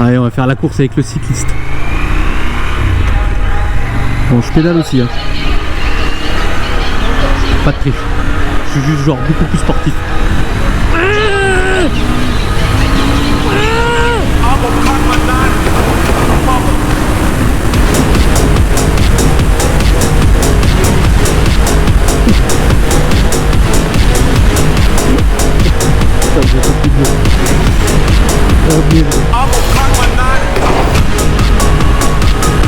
Allez, on va faire la course avec le cycliste. Bon, je pédale aussi, hein. Pas de triche. Je suis juste genre beaucoup plus sportif.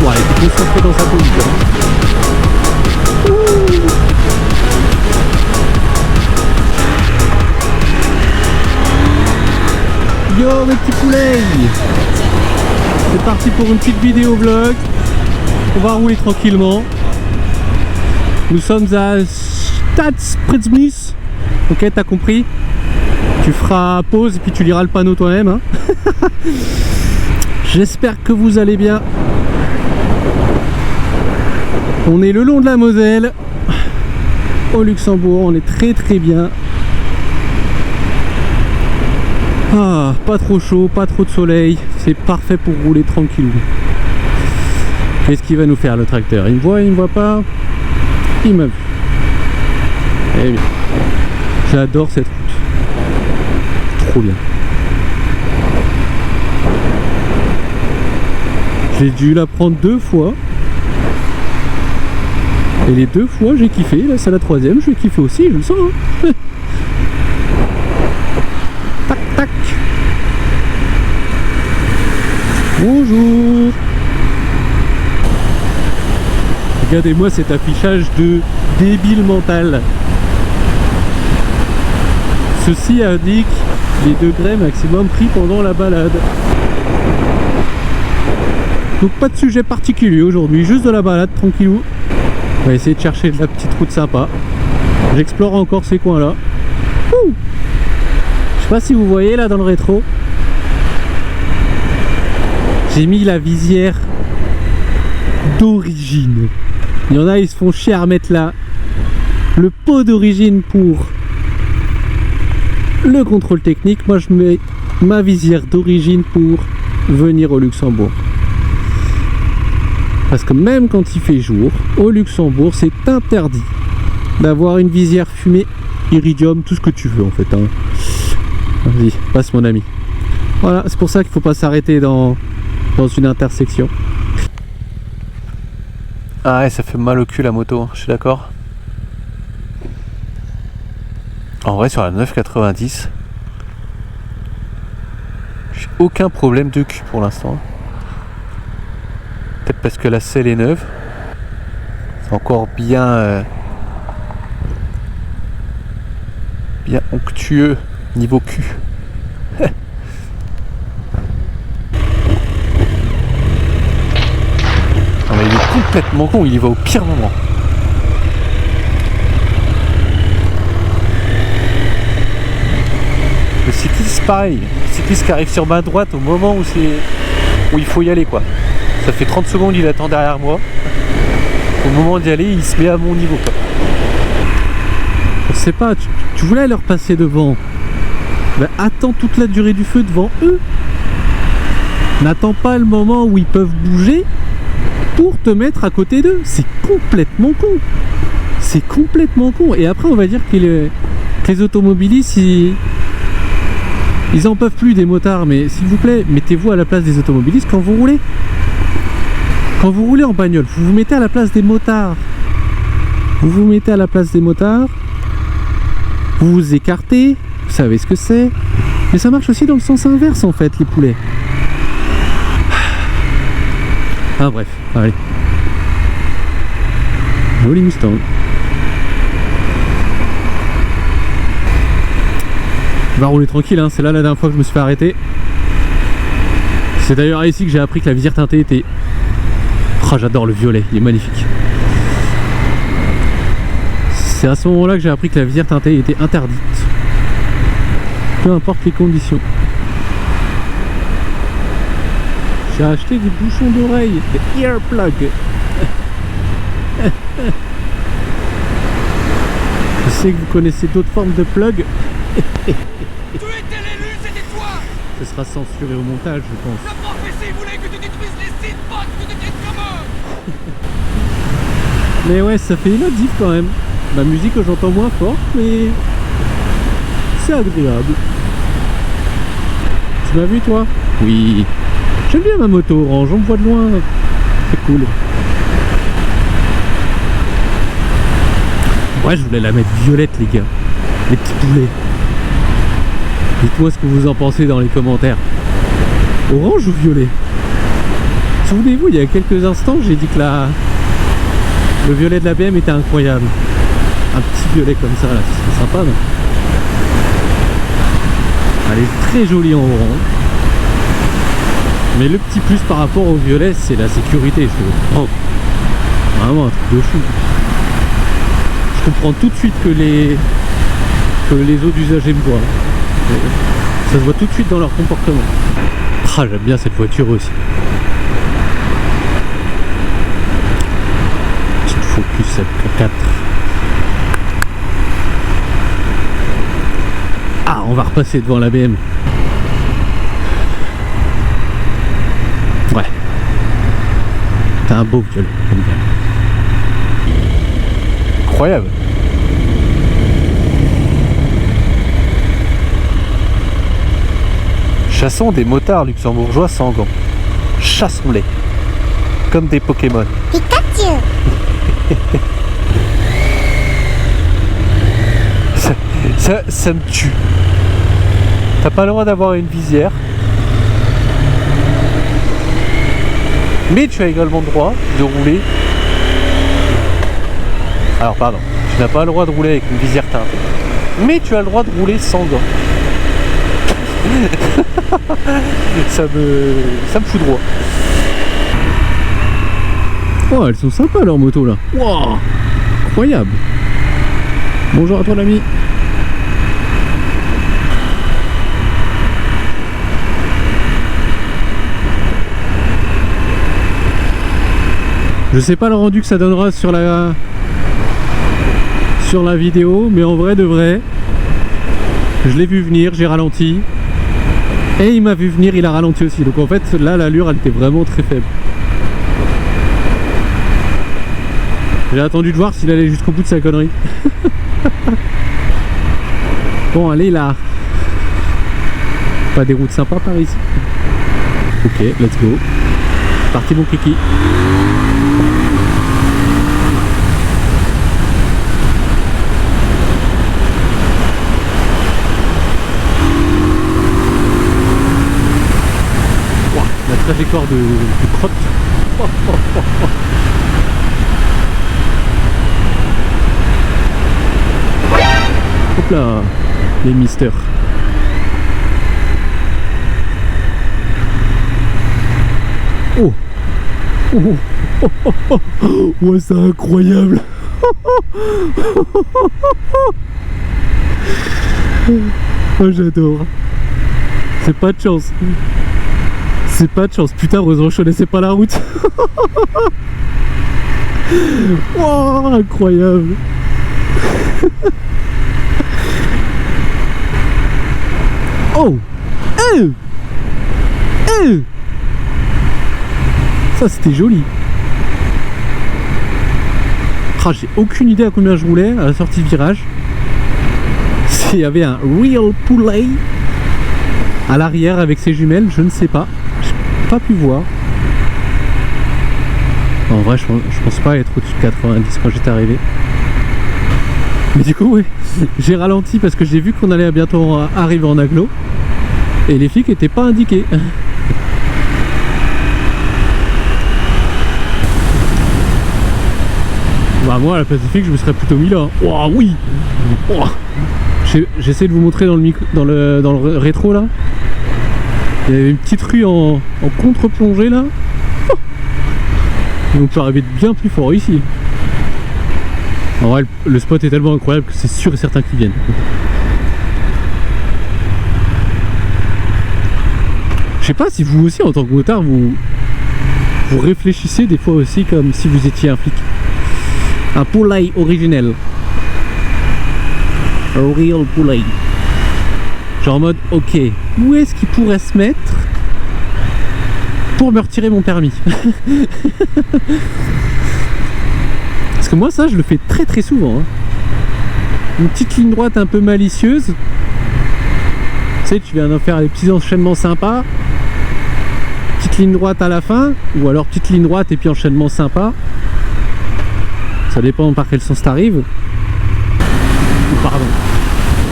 Ouais, il est concentré dans sa conduite. Yo mes petits poulets, c'est parti pour une petite vidéo vlog. On va rouler tranquillement. Nous sommes à Stadtspritzmus. Ok, t'as compris? Tu feras pause et puis tu liras le panneau toi-même, hein. J'espère que vous allez bien. On est le long de la Moselle, au Luxembourg, on est très bien. Ah, pas trop chaud, pas trop de soleil, c'est parfait pour rouler tranquillou. Qu'est-ce qu'il va nous faire le tracteur? Il me voit, il me voit pas? Il m'a vu. Eh bien, j'adore cette route. Trop bien. J'ai dû la prendre 2 fois. Et les 2 fois j'ai kiffé, là c'est la 3e, je vais kiffer aussi, je le sens, hein. Tac tac. Bonjour. Regardez-moi cet affichage de débile mental. Ceci indique les degrés maximum pris pendant la balade. Donc pas de sujet particulier aujourd'hui, juste de la balade tranquillou. On va essayer de chercher de la petite route sympa. J'explore encore ces coins là. Ouh, je sais pas si vous voyez là dans le rétro. J'ai mis la visière d'origine. Il y en a, ils se font chier à remettre là le pot d'origine pour le contrôle technique. Moi je mets ma visière d'origine pour venir au Luxembourg. Parce que même quand il fait jour, au Luxembourg, c'est interdit d'avoir une visière fumée, iridium, tout ce que tu veux en fait, hein. Vas-y, passe mon ami. Voilà, c'est pour ça qu'il faut pas s'arrêter dans une intersection. Ah ouais, ça fait mal au cul la moto, je suis d'accord. En vrai, sur la 990, j'ai aucun problème de cul pour l'instant. Peut-être parce que la selle est neuve. C'est encore bien bien onctueux niveau cul. Non mais il est complètement con, il y va au pire moment. Le cycliste pareil, le cycliste qui arrive sur ma droite au moment où il faut y aller quoi. Ça fait 30 secondes il attend derrière moi. Au moment d'y aller, il se met à mon niveau quoi. Je sais pas, tu voulais leur passer devant. Ben, attends toute la durée du feu devant eux. N'attends pas le moment où ils peuvent bouger pour te mettre à côté d'eux. C'est complètement con. C'est complètement con. Et après on va dire que les automobilistes ils en peuvent plus des motards. Mais s'il vous plaît, mettez-vous à la place des automobilistes quand vous roulez. Quand vous roulez en bagnole, vous vous mettez à la place des motards. Vous vous mettez à la place des motards. Vous vous écartez. Vous savez ce que c'est. Mais ça marche aussi dans le sens inverse en fait, les poulets. Ah bref, allez. Joli Mustang. Je vais rouler tranquille, hein. C'est là la dernière fois que je me suis fait arrêter. C'est d'ailleurs ici que j'ai appris que la visière teintée était... Oh, j'adore le violet, il est magnifique. C'est à ce moment-là que j'ai appris que la visière teintée était interdite. Peu importe les conditions. J'ai acheté des bouchons d'oreille, des earplugs. Je sais que vous connaissez d'autres formes de plugs. Tu étais l'élu, c'était toi. Ce sera censuré au montage, je pense. Mais ouais, ça fait une autre diff quand même. La musique que j'entends moins fort, mais c'est agréable. Tu m'as vu toi? Oui. J'aime bien ma moto orange, on me voit de loin. C'est cool. Ouais, je voulais la mettre violette les gars. Les petits poulets. Dites-moi ce que vous en pensez dans les commentaires. Orange ou violet? Souvenez-vous, il y a quelques instants, j'ai dit que le violet de la BM était incroyable. Un petit violet comme ça, là, c'est sympa, non? Elle est très jolie en orange. Mais le petit plus par rapport au violet, c'est la sécurité, je trouve. Oh. Vraiment un truc de fou. Je comprends tout de suite que les autres usagers me voient. Ça se voit tout de suite dans leur comportement. Ah, j'aime bien cette voiture aussi. Petite Focus K4. Ah, on va repasser devant la BM. Ouais. T'as un beau violet. Incroyable. Chassons des motards luxembourgeois sans gants. Chassons-les. Comme des Pokémon. Pikachu. Ça me tue. T'as pas le droit d'avoir une visière. Mais tu as également le droit de rouler. Alors pardon, tu n'as pas le droit de rouler avec une visière teintée. Mais tu as le droit de rouler sans gants. ça me fout droit. Oh, elles sont sympas leurs motos là. Wow, incroyable. Bonjour à toi l'ami. Je sais pas le rendu que ça donnera sur la vidéo, mais en vrai de vrai, je l'ai vu venir, j'ai ralenti. Et il m'a vu venir, il a ralenti aussi. Donc en fait là l'allure elle était vraiment très faible. J'ai attendu de voir s'il allait jusqu'au bout de sa connerie. Bon allez là. Pas des routes sympas par ici. Ok, let's go. Parti mon kiki. La trajectoire de crotte. Hop là, les misters. Oh, oh, oh, oh, oh, oh. Ouais, c'est incroyable. Oh, j'adore. C'est pas de chance. C'est pas de chance. Putain, heureusement je connaissais pas la route. Wow, incroyable. Oh, ça c'était joli. Ah, j'ai aucune idée à combien je roulais à la sortie de virage. S'il y avait un Real Poulet à l'arrière avec ses jumelles, je ne sais pas. J'ai pas pu voir. En vrai, je pense pas être au-dessus de 90 quand j'étais arrivé. Mais du coup, ouais, j'ai ralenti parce que j'ai vu qu'on allait bientôt arriver en agglo. Et les flics étaient pas indiqués. Bah moi à la place des flics je me serais plutôt mis là. Oh oui. Oh. J'essaie de vous montrer dans le rétro là. Il y avait une petite rue en contre-plongée là. Oh. Donc ça arrivait bien plus fort ici. En vrai le spot est tellement incroyable que c'est sûr et certain qu'ils viennent. Je sais pas si vous aussi en tant que motard vous réfléchissez des fois aussi comme si vous étiez un flic. Un poulet originel. A real poulet. Genre en mode ok, où est-ce qu'il pourrait se mettre pour me retirer mon permis? Parce que moi ça je le fais très très souvent. Hein. Une petite ligne droite un peu malicieuse. Tu sais, tu viens d'en faire des petits enchaînements sympas. Petite ligne droite à la fin, ou alors petite ligne droite et puis enchaînement sympa. Ça dépend par quel sens t'arrives. Ou pardon.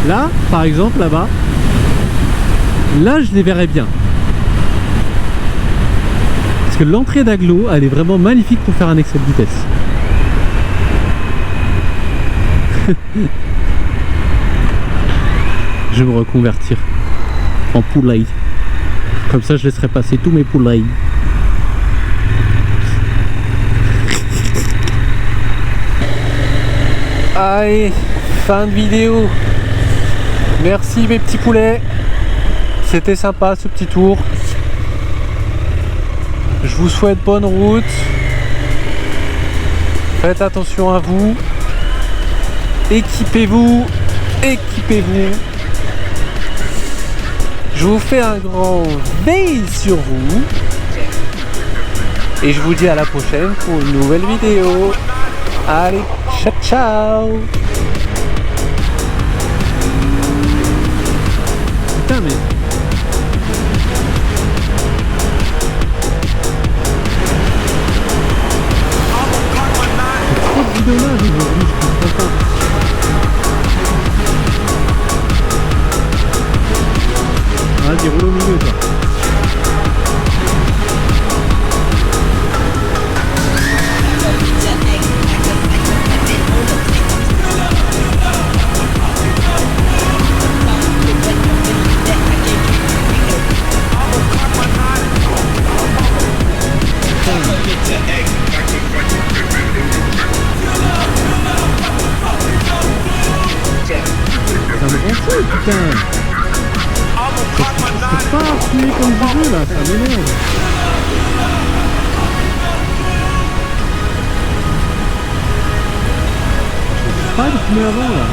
Là, par exemple, là-bas, là je les verrais bien. Parce que l'entrée d'Aglo, elle est vraiment magnifique pour faire un excès de vitesse. Je vais me reconvertir en poulaille. Comme ça je laisserai passer tous mes poulailles. Allez, fin de vidéo. Merci mes petits poulets. C'était sympa ce petit tour. Je vous souhaite bonne route. Faites attention à vous. Équipez-vous. Équipez-vous. Je vous fais un grand veille sur vous. Et je vous dis à la prochaine pour une nouvelle vidéo. Allez, ciao ciao. Putain mais... C'est trop de bidonnage aujourd'hui, je comprends pas. Vas-y, roule au milieu toi. Ça me rend fou, putain. Je peux pas appuyer comme je veux là, ça m'énerve. Je peux pas le fumer avant là.